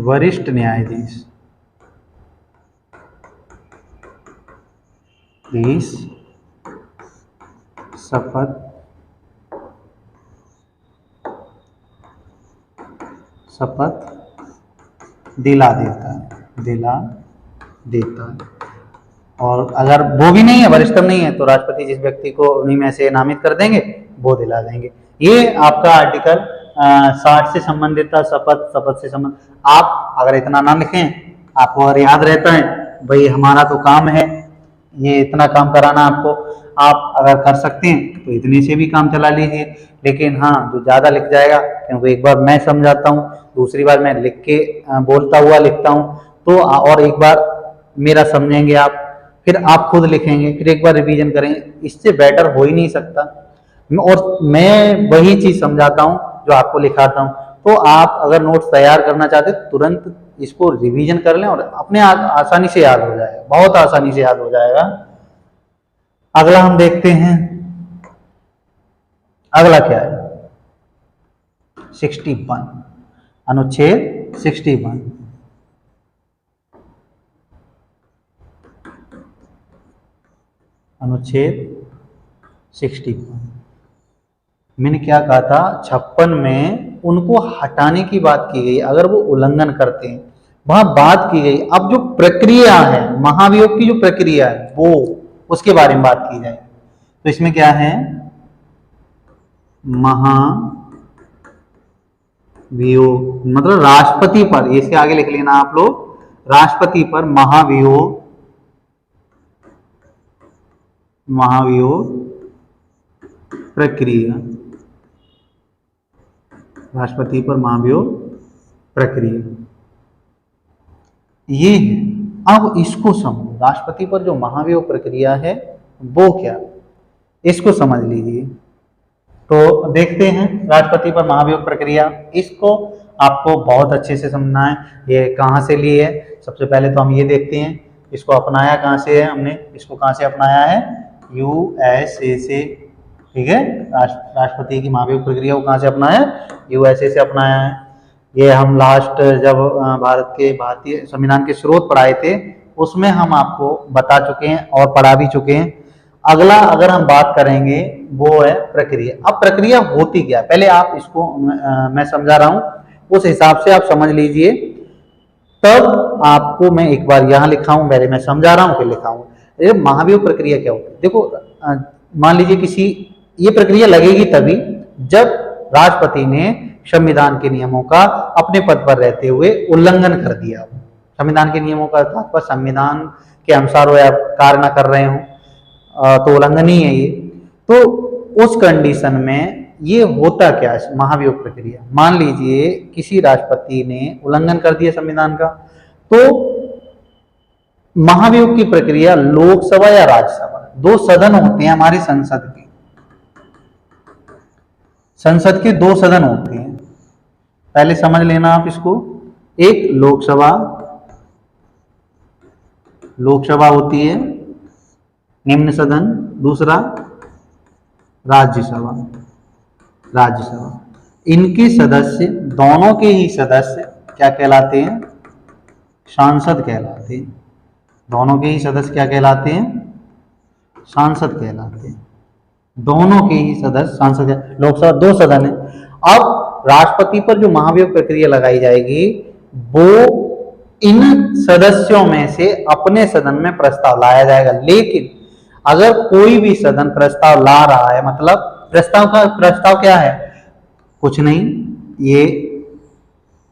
वरिष्ठ न्यायाधीश इस शपथ दिला देता है। और अगर वो भी नहीं है, वरिष्ठतम नहीं है, तो राष्ट्रपति जिस व्यक्ति को उन्हीं में से नामित कर देंगे वो दिला देंगे। ये आपका आर्टिकल 60 से संबंधित था, शपथ से संबंधित। आप अगर इतना ना लिखें, आपको अगर याद रहता है भाई हमारा तो काम है ये इतना काम कराना, आपको आप अगर कर सकते हैं तो इतने से भी काम चला लीजिए। लेकिन हाँ, जो ज़्यादा लिख जाएगा, क्योंकि एक बार मैं समझाता हूँ, दूसरी बार मैं लिख के बोलता हुआ लिखता हूँ, तो और एक बार मेरा समझेंगे आप, फिर आप खुद लिखेंगे, फिर एक बार रिवीजन करेंगे, इससे बेटर हो ही नहीं सकता। और मैं वही चीज़ समझाता हूँ जो आपको लिखाता हूँ। तो आप अगर नोट्स तैयार करना चाहते हैं, तुरंत इसको रिवीजन कर लें और अपने आसानी से याद हो जाएगा, बहुत आसानी से याद हो जाएगा। अगला हम देखते हैं, अगला क्या है? 61, अनुच्छेद 61। अनुच्छेद 61 मैंने क्या कहा था, 56 में उनको हटाने की बात की गई अगर वो उल्लंघन करते हैं, वहां बात की गई। अब जो प्रक्रिया है, महाभियोग की जो प्रक्रिया है, वो उसके बारे में बात की जाए। तो इसमें क्या है, महाभियोग मतलब राष्ट्रपति पर, इसके आगे लिख लेना आप लोग, राष्ट्रपति पर महाभियोग प्रक्रिया, राष्ट्रपति पर महाभियोग प्रक्रिया ये है। अब इसको समझो, राष्ट्रपति पर जो महाभियोग प्रक्रिया है वो क्या, इसको समझ लीजिए। तो देखते हैं राष्ट्रपति पर महाभियोग प्रक्रिया, इसको आपको बहुत अच्छे से समझना है। ये कहाँ से ली है, सबसे पहले तो हम ये देखते हैं इसको अपनाया कहाँ से है, हमने इसको कहाँ से अपनाया है, यूएसए से। ठीक है, राष्ट्रपति की महाभियोग प्रक्रिया को कहाँ से अपनाया है, यूएसए से अपनाया है। ये हम लास्ट जब भारतीय संविधान के स्रोत पढ़ाए थे उसमें हम आपको बता चुके हैं और पढ़ा भी चुके हैं। अगला अगर हम बात करेंगे वो है प्रक्रिया। अब प्रक्रिया होती क्या, पहले आप इसको मैं समझा रहा हूँ, उस हिसाब से आप समझ लीजिए, तब आपको मैं एक बार यहाँ लिखा हूँ, पहले मैं समझा रहा हूँ फिर लिखा हूँ। ये महाभियोग प्रक्रिया क्या होती है, देखो मान लीजिए ये प्रक्रिया लगेगी तभी जब राष्ट्रपति ने संविधान के नियमों का अपने पद पर रहते हुए उल्लंघन कर दिया। संविधान के नियमों का तात्पर्य संविधान के अनुसार वो आप कार्य न कर रहे हो तो उल्लंघन ही है ये। तो उस कंडीशन में ये होता क्या है महाभियोग प्रक्रिया, मान लीजिए किसी राष्ट्रपति ने उल्लंघन कर दिया संविधान का, तो महाभियोग की प्रक्रिया लोकसभा या राज्यसभा, दो सदन होते हैं हमारे संसद के दो सदन होते हैं, पहले समझ लेना आप इसको। एक लोकसभा होती है निम्न सदन, दूसरा राज्यसभा। इनके सदस्य, दोनों के ही सदस्य क्या कहलाते हैं, सांसद कहलाते हैं। दोनों के ही सदस्य क्या कहलाते हैं, सांसद कहलाते हैं। दोनों के ही सदस्य सांसद। लोकसभा दो सदन है। अब राष्ट्रपति पर जो महाभियोग प्रक्रिया लगाई जाएगी वो इन सदस्यों में से अपने सदन में प्रस्ताव लाया जाएगा। लेकिन अगर कोई भी सदन प्रस्ताव ला रहा है, मतलब प्रस्ताव क्या है, कुछ नहीं, ये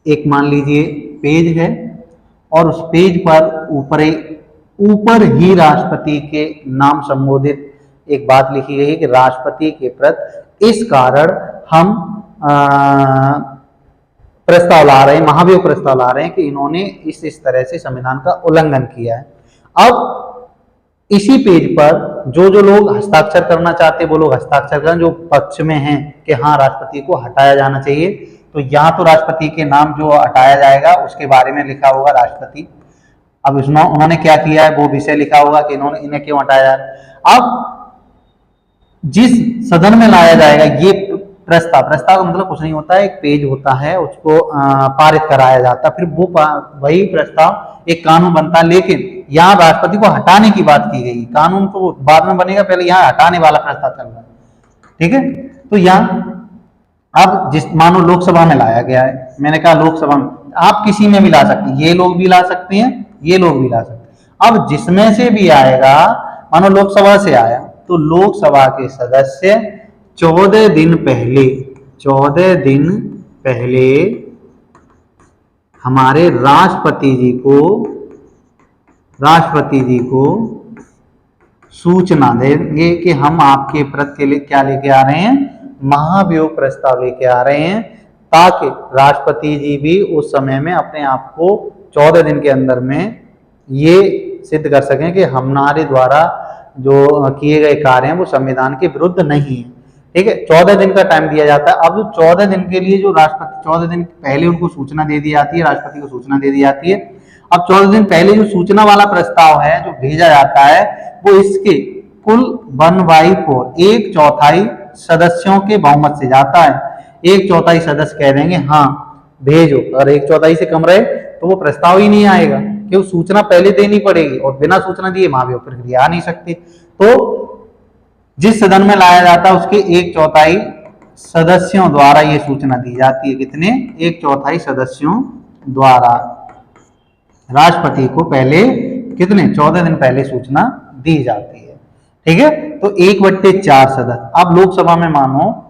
एक मान लीजिए पेज है और उस पेज पर ऊपर ही राष्ट्रपति के नाम संबोधित एक बात लिखी गई है कि राष्ट्रपति के प्रति इस कारण हम प्रस्ताव ला रहे हैं, महाभियोग प्रस्ताव ला रहे हैं कि इन्होंने इस तरह से संविधान का उल्लंघन किया है। अब इसी पेज पर जो लोग हस्ताक्षर करना चाहते हैं वो लोग हस्ताक्षर करें, जो पक्ष में हैं कि हाँ राष्ट्रपति को हटाया जाना चाहिए, तो यहाँ तो राष्ट्रपति के नाम जो हटाया जाएगा उसके बारे में लिखा होगा राष्ट्रपति, अब इसमें उन्होंने क्या किया है वो विषय लिखा होगा कि इन्होंने इन्हें क्यों हटाया है। अब जिस सदन में लाया जाएगा ये प्रस्ताव, प्रस्ताव का मतलब कुछ नहीं होता है, एक पेज होता है, उसको पारित कराया जाता है, फिर वो वही प्रस्ताव एक कानून बनता है। लेकिन यहाँ राष्ट्रपति को हटाने की बात की गई, कानून तो बाद में बनेगा, पहले यहाँ हटाने वाला प्रस्ताव चल रहा है। ठीक है, तो यहाँ अब जिस मानो लोकसभा में लाया गया है, मैंने कहा लोकसभा में आप किसी में भी ला सकते हैं, ये लोग भी ला सकते हैं, ये लोग भी ला सकते हैं। अब जिसमें से भी आएगा, मानो लोकसभा से आया तो लोकसभा के सदस्य 14 दिन पहले, 14 दिन पहले हमारे राष्ट्रपति जी को सूचना देंगे कि हम आपके प्रति के लिए क्या लेके आ रहे हैं, महाभियोग प्रस्ताव लेके आ रहे हैं, ताकि राष्ट्रपति जी भी उस समय में अपने आप को 14 दिन के अंदर में ये सिद्ध कर सकें कि हमारे द्वारा जो किए गए कार्य हैं वो संविधान के विरुद्ध नहीं है। ठीक है, 14 दिन का टाइम दिया जाता है। अब जो 14 दिन के लिए जो राष्ट्रपति 14 दिन पहले उनको सूचना दे दी जाती है, राष्ट्रपति को सूचना दे दी जाती है। अब 14 दिन पहले जो सूचना वाला प्रस्ताव है जो भेजा जाता है वो इसके कुल 1/4 1/4 सदस्यों के बहुमत से जाता है। 1/4 सदस्य कह देंगे हाँ भेजो, और 1/4 से कम रहे तो वो प्रस्ताव ही नहीं आएगा, क्योंकि सूचना पहले देनी पड़ेगी और बिना सूचना दिए महाभियोग प्रक्रिया आ नहीं सकती। तो जिस सदन में लाया जाता है उसके 1/4 सदस्यों द्वारा ये सूचना दी जाती है। कितने? 1/4 सदस्यों द्वारा राष्ट्रपति को पहले कितने 14 दिन पहले सूचना दी जाती है। ठीक है, तो 1/4 सदस्य। अब लोकसभा में मानो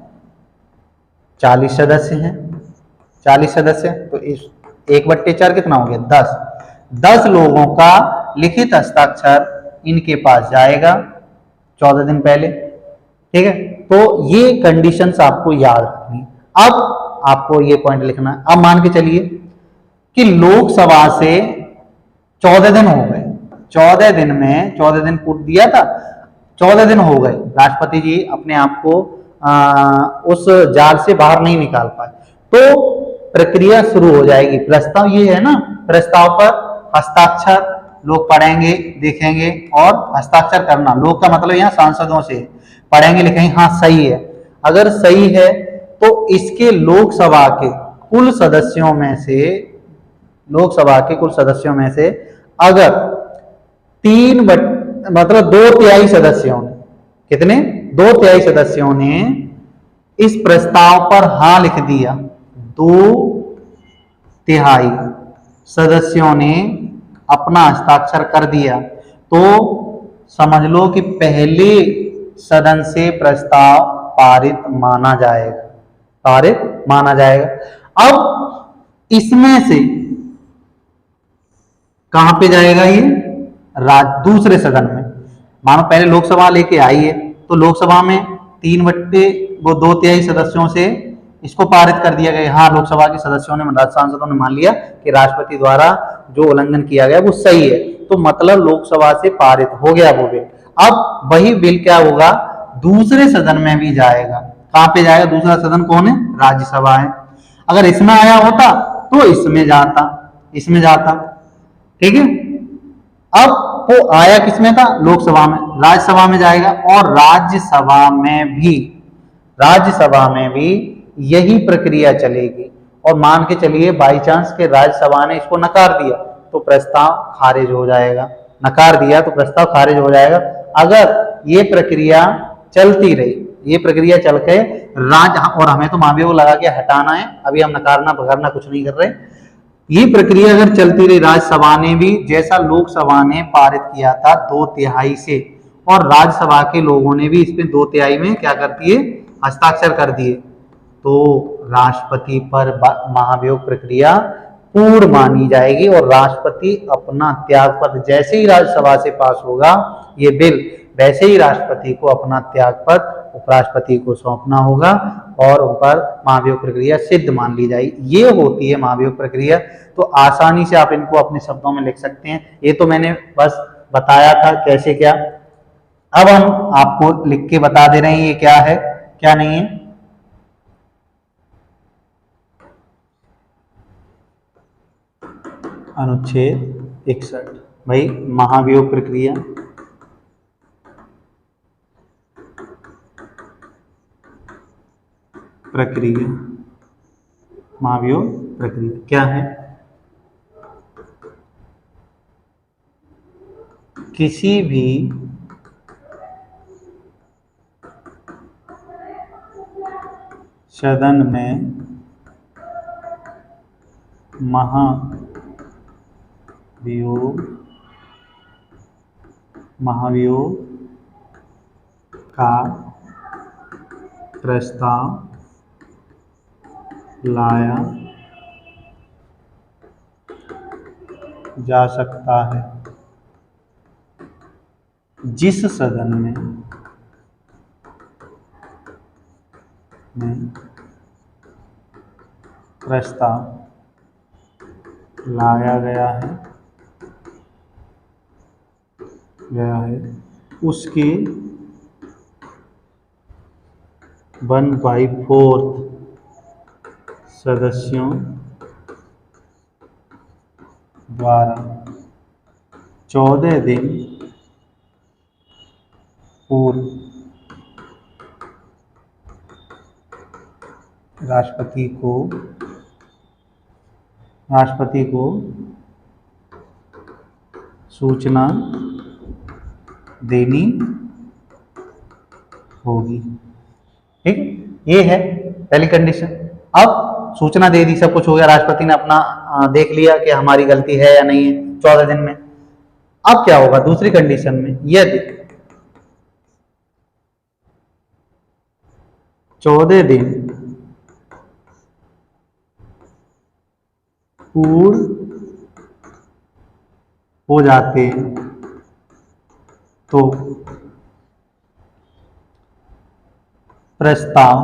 40 सदस्य हैं, 40 सदस्य, तो इस 1/4 कितना हो गया 10 लोगों का लिखित हस्ताक्षर इनके पास जाएगा 14 दिन पहले। ठीक है, तो ये कंडीशंस आपको याद रखनी। अब आपको ये पॉइंट लिखना है। अब मान के चलिए कि लोकसभा से 14 दिन हो गए, 14 दिन में 14 दिन पूर्व दिया था, 14 दिन हो गए, राष्ट्रपति जी अपने आप को उस जाल से बाहर नहीं निकाल पाए, तो प्रक्रिया शुरू हो जाएगी। प्रस्ताव ये है ना, प्रस्ताव पर हस्ताक्षर लोग पढ़ेंगे, देखेंगे और हस्ताक्षर करना। लोग का मतलब यहाँ सांसदों से, पढ़ेंगे लिखेंगे हाँ सही है। अगर सही है तो इसके लोकसभा के कुल सदस्यों में से, लोकसभा के कुल सदस्यों में से अगर 2/3 सदस्यों ने, कितने 2/3 सदस्यों ने इस प्रस्ताव पर हाँ लिख दिया, 2/3 सदस्यों ने अपना हस्ताक्षर कर दिया, तो समझ लो कि पहले सदन से प्रस्ताव पारित माना जाएगा, पारित माना जाएगा। अब इसमें से कहां पे जाएगा ये, दूसरे सदन में। मानो पहले लोकसभा लेके आई है तो लोकसभा में 2/3 सदस्यों से इसको पारित कर दिया गया। हाँ, लोकसभा के सदस्यों ने, सांसदों ने मान लिया कि राष्ट्रपति द्वारा जो उल्लंघन किया गया वो सही है, तो मतलब लोकसभा से पारित हो गया वो बिल। अब वही बिल क्या होगा, दूसरे सदन में भी जाएगा। कहां पे जाएगा? दूसरा सदन कौन है? राज्यसभा है। अगर इसमें आया होता तो इसमें जाता, इसमें जाता। ठीक है, अब वो आया किसमें था? लोकसभा में। राज्यसभा में जाएगा और राज्यसभा में भी यही प्रक्रिया चलेगी। और मान के चलिए बाई चांस के राज्यसभा ने इसको नकार दिया तो प्रस्ताव खारिज हो जाएगा, नकार दिया तो प्रस्ताव खारिज हो जाएगा। अगर ये प्रक्रिया चलती रही, ये प्रक्रिया चल के और हमें तो महाभियोग लगा के हटाना है, अभी हम नकारना भगरना कुछ नहीं कर रहे, ये प्रक्रिया अगर चलती रही, राज्यसभा ने भी जैसा लोकसभा ने पारित किया था 2/3 से, और राज्यसभा के लोगों ने भी इसमें 2/3 में क्या कर दिए, हस्ताक्षर कर दिए, तो राष्ट्रपति पर महाभियोग प्रक्रिया पूर्ण मानी जाएगी और राष्ट्रपति अपना त्यागपत्र, जैसे ही राज्यसभा से पास होगा ये बिल, वैसे ही राष्ट्रपति को अपना त्यागपत्र उपराष्ट्रपति को सौंपना होगा और उन पर महाभियोग प्रक्रिया सिद्ध मान ली जाएगी। ये होती है महाभियोग प्रक्रिया। तो आसानी से आप इनको अपने शब्दों में लिख सकते हैं। ये तो मैंने बस बताया था कैसे क्या। अब हम आपको लिख के बता दे रहे हैं ये क्या है क्या नहीं है। अनुच्छेद 61। भाई महाभियोग प्रक्रिया महाभियोग प्रक्रिया क्या है? किसी भी सदन में महाभियोग का प्रस्ताव लाया जा सकता है जिस सदन में प्रस्ताव लाया गया है उसके 1/4 सदस्यों द्वारा 14 दिन पूर्व राष्ट्रपति को सूचना देनी होगी। ठीक, ये है पहली कंडीशन। अब सूचना दे दी, सब कुछ हो गया, राष्ट्रपति ने अपना देख लिया कि हमारी गलती है या नहीं है 14 दिन में। अब क्या होगा दूसरी कंडीशन में? यदि 14 दिन पूर्ण हो जाते तो प्रस्ताव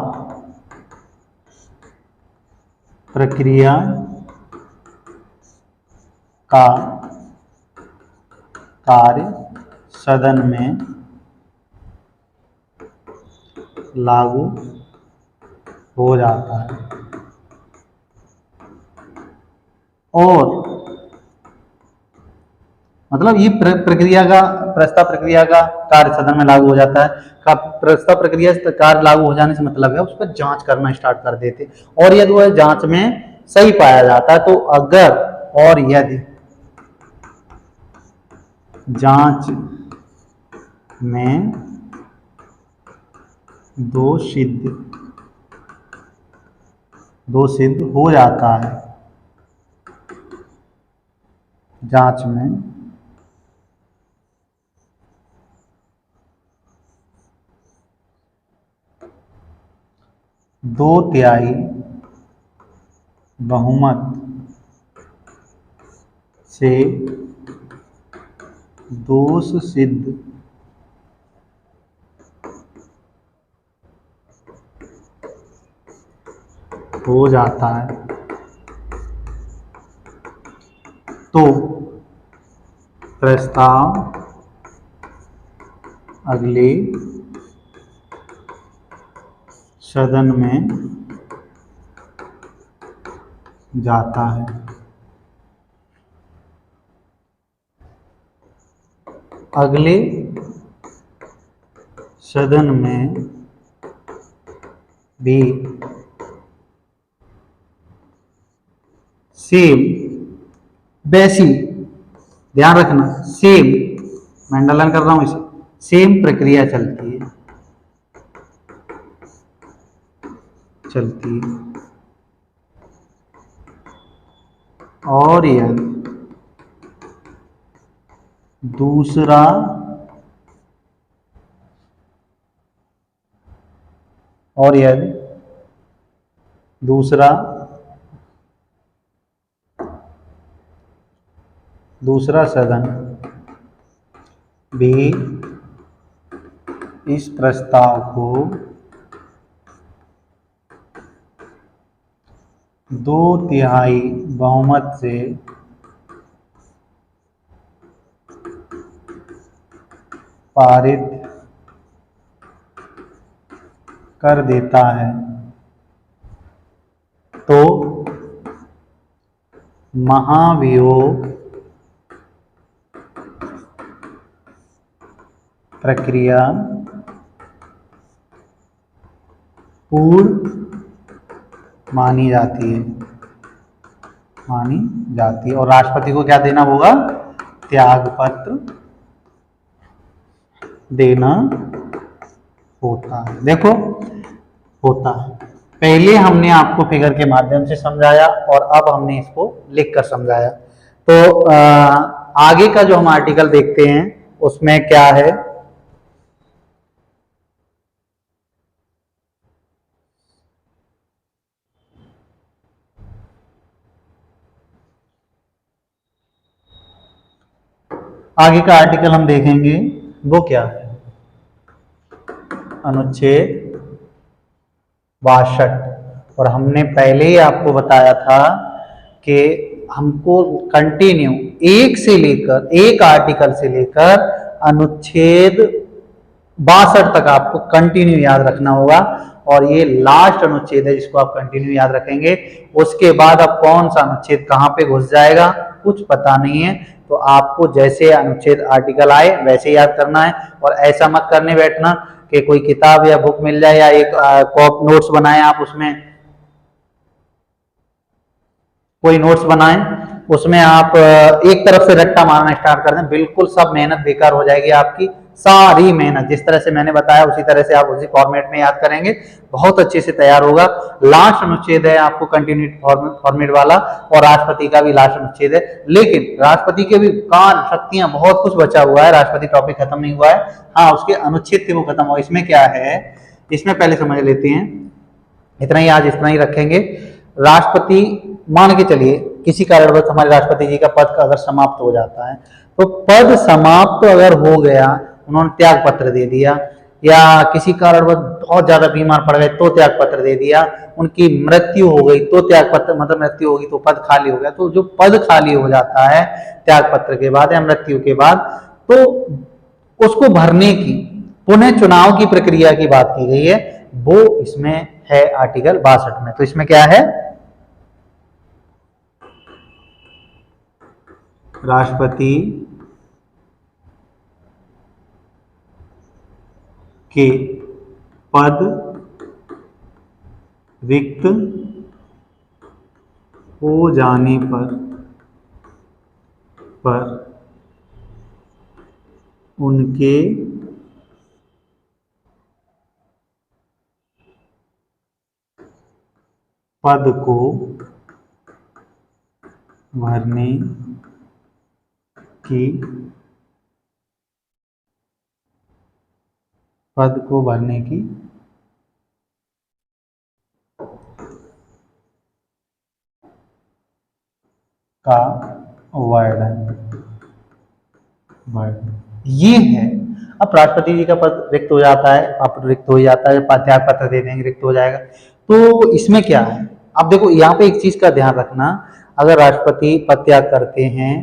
प्रक्रिया का कार्य सदन में लागू हो जाता है और मतलब ये प्रक्रिया का प्रस्ताव प्रक्रिया का कार्य सदन में लागू हो जाता है। का प्रस्ताव प्रक्रिया कार्य लागू हो जाने से मतलब है उस पर जांच करना स्टार्ट कर देते, और यदि वह जांच में सही पाया जाता है तो यदि जांच में दोषित हो जाता है, जांच में दो तिहाई बहुमत से दोष सिद्ध हो जाता है तो प्रस्ताव अगले सदन में जाता है। अगले सदन में भी सेम, वैसी, ध्यान रखना सेम, मैं अंडरलाइन कर रहा हूं इसे, सेम प्रक्रिया चलती है और यदि दूसरा सदन भी इस प्रस्ताव को 2/3 बहुमत से पारित कर देता है तो महाभियोग प्रक्रिया पूर्ण मानी जाती है और राष्ट्रपति को क्या देना होगा, त्यागपत्र देना होता है। देखो होता है, पहले हमने आपको फिगर के माध्यम से समझाया और अब हमने इसको लिखकर समझाया। तो आगे का जो हम आर्टिकल देखते हैं उसमें क्या है, आगे का आर्टिकल हम देखेंगे वो क्या है, अनुच्छेद 62। और हमने पहले ही आपको बताया था कि हमको कंटिन्यू एक आर्टिकल से लेकर अनुच्छेद 62 तक आपको कंटिन्यू याद रखना होगा। और ये लास्ट अनुच्छेद है जिसको आप कंटिन्यू याद रखेंगे। उसके बाद अब कौन सा अनुच्छेद कहाँ पे घुस जाएगा कुछ पता नहीं है। तो आपको जैसे अनुच्छेद आर्टिकल आए वैसे याद करना है और ऐसा मत करने बैठना कि कोई किताब या बुक मिल जाए या एक नोट्स बनाए, आप उसमें कोई नोट्स बनाएं, उसमें आप एक तरफ से रट्टा मारना स्टार्ट कर दें, बिल्कुल सब मेहनत बेकार हो जाएगी आपकी। सारी मेहनत जिस तरह से मैंने बताया उसी तरह से आप उसी फॉर्मेट में याद करेंगे, बहुत अच्छे से तैयार होगा। लास्ट अनुच्छेद है आपको कंटिन्यूटी फॉर्मेट वाला और राष्ट्रपति का भी लास्ट अनुच्छेद है। लेकिन राष्ट्रपति के भी कान शक्तियां बहुत कुछ बचा हुआ है, राष्ट्रपति टॉपिक खत्म नहीं हुआ है। हाँ, उसके अनुच्छेद थे वो खत्म हुआ। इसमें क्या है, इसमें पहले समझ लेते हैं, इतना ही आज इतना ही रखेंगे। राष्ट्रपति मान के चलिए किसी कारणवश हमारे राष्ट्रपति जी का पद अगर समाप्त हो जाता है, तो पद समाप्त अगर हो गया, उन्होंने त्याग पत्र दे दिया या किसी कारणवश बहुत ज्यादा बीमार पड़ गए तो त्याग पत्र दे दिया, उनकी मृत्यु हो गई तो त्याग पत्र मतलब मृत्यु होगी तो पद खाली हो गया। तो जो पद खाली हो जाता है त्याग पत्र के बाद या मृत्यु के बाद, तो उसको भरने की पुनः चुनाव की प्रक्रिया की बात की गई है, वो इसमें है आर्टिकल 62 में। तो इसमें क्या है, राष्ट्रपति के पद रिक्त हो जाने पर उनके पद को भरने की का वर्णन ये है। अब राष्ट्रपति जी का पद रिक्त हो जाता है, अब रिक्त हो जाता है, त्याग पत्र दे देंगे रिक्त हो जाएगा। तो इसमें क्या है, अब देखो यहाँ पे एक चीज का ध्यान रखना, अगर राष्ट्रपति पद त्याग करते हैं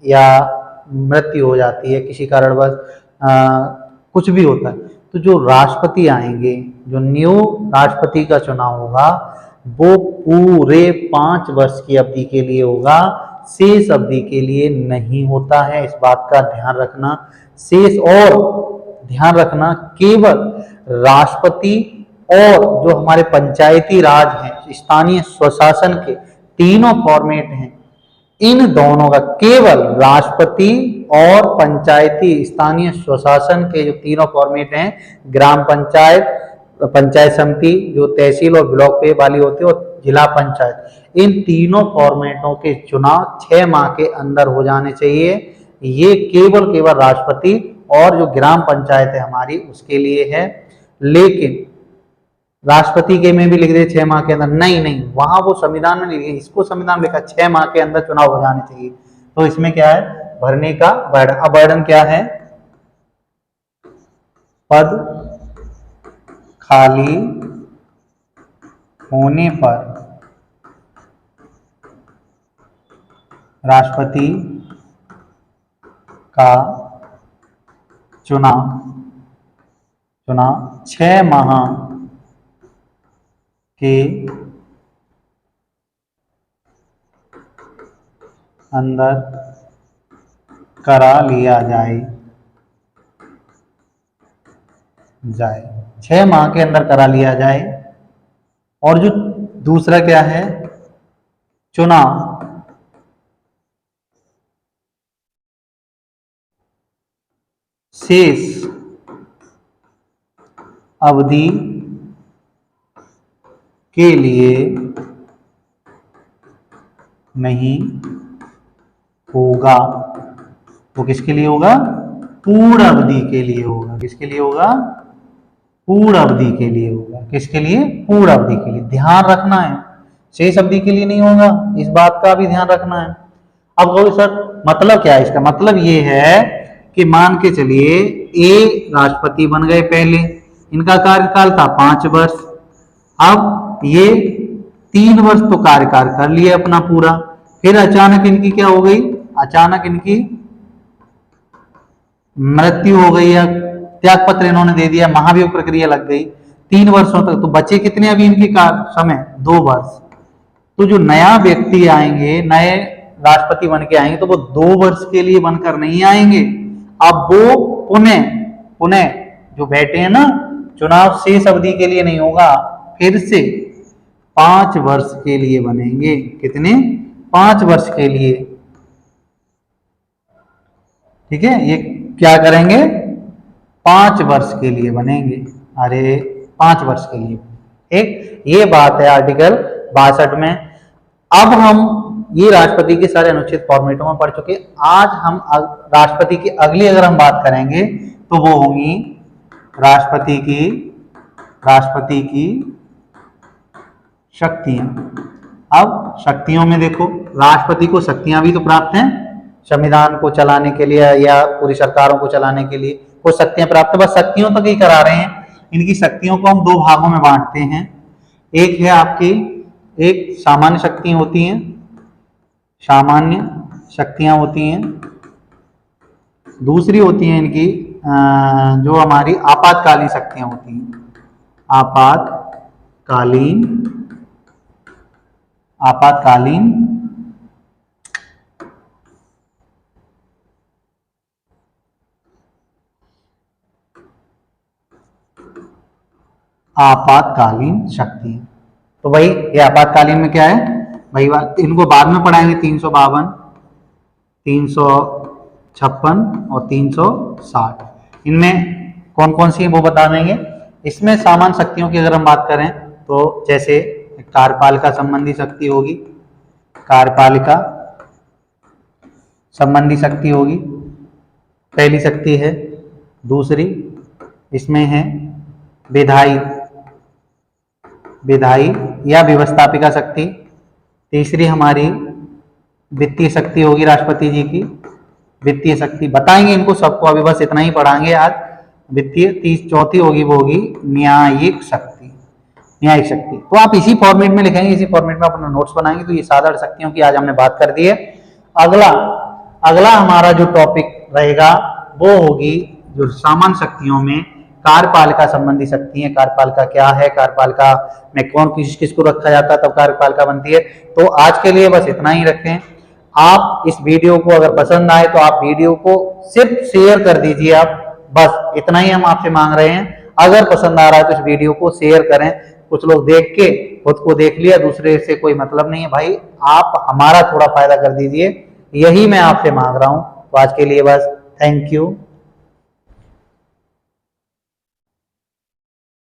या मृत्यु हो जाती है किसी कारणवश, कुछ भी होता है, तो जो राष्ट्रपति आएंगे, जो न्यू राष्ट्रपति का चुनाव होगा वो पूरे 5 वर्ष की अवधि के लिए होगा, शेष अवधि के लिए नहीं होता है। इस बात का ध्यान रखना। शेष और ध्यान रखना, केवल राष्ट्रपति और जो हमारे पंचायती राज हैं, स्थानीय स्वशासन के तीनों फॉर्मेट हैं, इन दोनों का, केवल राष्ट्रपति और पंचायती स्थानीय स्वशासन के जो तीनों फॉर्मेट हैं, ग्राम पंचायत, पंचायत समिति जो तहसील और ब्लॉक पे वाली होती है, और जिला पंचायत, इन तीनों फॉर्मेटों के चुनाव 6 माह के अंदर हो जाने चाहिए। ये केवल राष्ट्रपति और जो ग्राम पंचायत है हमारी उसके लिए है। लेकिन राष्ट्रपति के में भी लिख दे 6 माह के अंदर, नहीं, वहां वो संविधान में नहीं लिखे, इसको संविधान में लिखा 6 माह के अंदर चुनाव हो जाने चाहिए। तो इसमें क्या है, भरने का बर्डन। अब बर्डन क्या है, पद खाली होने पर राष्ट्रपति का चुनाव 6 माह के अंदर करा लिया जाए। जाए, 6 माह के अंदर करा लिया जाए। और जो दूसरा क्या है, चुनाव शेष अवधि के लिए नहीं होगा। वो किसके लिए होगा? पूर्ण अवधि के लिए होगा। किसके लिए होगा? पूर्ण अवधि के लिए होगा। किसके लिए? पूर्ण अवधि के लिए। ध्यान रखना है, शेष अवधि के लिए नहीं होगा, इस बात का भी ध्यान रखना है। अब बोलो सर मतलब क्या है इसका? मतलब ये है कि मान के चलिए ए राष्ट्रपति बन गए पहले, इनका कार्यकाल था 5 वर्ष। अब ये 3 वर्ष तो कार्यकाल कर लिए अपना पूरा, फिर अचानक इनकी क्या हो गई? अचानक इनकी मृत्यु हो गई या त्याग पत्र इन्होंने दे दिया, महाभियोग प्रक्रिया लग गई 3 वर्षों तक। तो बचे कितने अभी इनके समय? 2 वर्ष। तो जो नया व्यक्ति आएंगे, नए राष्ट्रपति बन के आएंगे, तो वो 2 वर्ष के लिए बनकर नहीं आएंगे। अब वो पुनः पुनः जो बैठे हैं ना, चुनाव शेष अवधि के लिए नहीं होगा, फिर से 5 वर्ष के लिए बनेंगे। कितने? 5 वर्ष के लिए। ठीक है, ये क्या करेंगे? 5 वर्ष के लिए बनेंगे। अरे 5 वर्ष के लिए। एक ये बात है आर्टिकल 62 में। अब हम ये राष्ट्रपति के सारे अनुच्छेद फॉर्मेटों में पढ़ चुके। आज हम राष्ट्रपति की अगली अगर हम बात करेंगे तो वो होंगी राष्ट्रपति की शक्तियां। अब शक्तियों में देखो, राष्ट्रपति को शक्तियां भी तो प्राप्त हैं संविधान को चलाने के लिए या पूरी सरकारों को चलाने के लिए कुछ शक्तियां प्राप्त, बस शक्तियों तक ही करा रहे हैं। इनकी शक्तियों को हम 2 भागों में बांटते हैं। एक है आपकी, एक सामान्य शक्तियां होती हैं, सामान्य शक्तियां होती हैं। दूसरी होती हैं इनकी जो हमारी आपातकालीन शक्तियां होती हैं। आपातकालीन शक्ति। तो भाई ये आपातकालीन में क्या है भाई, इनको बाद में पढ़ाएंगे। 352, 356 और 360, इनमें कौन कौन सी है वो बता देंगे। इसमें सामान्य शक्तियों की अगर हम बात करें तो जैसे कार्यपालिका संबंधी शक्ति होगी, कार्यपालिका संबंधी शक्ति होगी, पहली शक्ति है। दूसरी इसमें है विधायी या व्यवस्थापिका शक्ति। तीसरी हमारी वित्तीय शक्ति होगी, राष्ट्रपति जी की वित्तीय शक्ति बताएंगे इनको सबको, अभी बस इतना ही पढ़ाएंगे आज। वित्तीय चौथी होगी वो होगी न्यायिक शक्ति। तो आप इसी फॉर्मेट में लिखेंगे, इसी फॉर्मेट में अपना नोट्स बनाएंगे। तो ये साधारण शक्तियों की आज हमने बात कर दी है। अगला हमारा जो टॉपिक रहेगा वो होगी जो सामान्य शक्तियों में कार्यपालिका संबंधी शक्ति है। कार्यपालिका क्या है, कार्यपालिका में कौन किसको रखा जाता है तब कार्यपालिका बनती है। तो आज के लिए बस इतना ही रखें। आप इस वीडियो को अगर पसंद आए तो आप वीडियो को सिर्फ शेयर कर दीजिए। आप बस इतना ही हम आपसे मांग रहे हैं। अगर पसंद आ रहा है तो इस वीडियो को शेयर करें। कुछ लोग देख के खुद को देख लिया, दूसरे से कोई मतलब नहीं है भाई, आप हमारा थोड़ा फायदा कर दीजिए, यही मैं आपसे मांग रहा हूं। तो आज के लिए बस थैंक यू।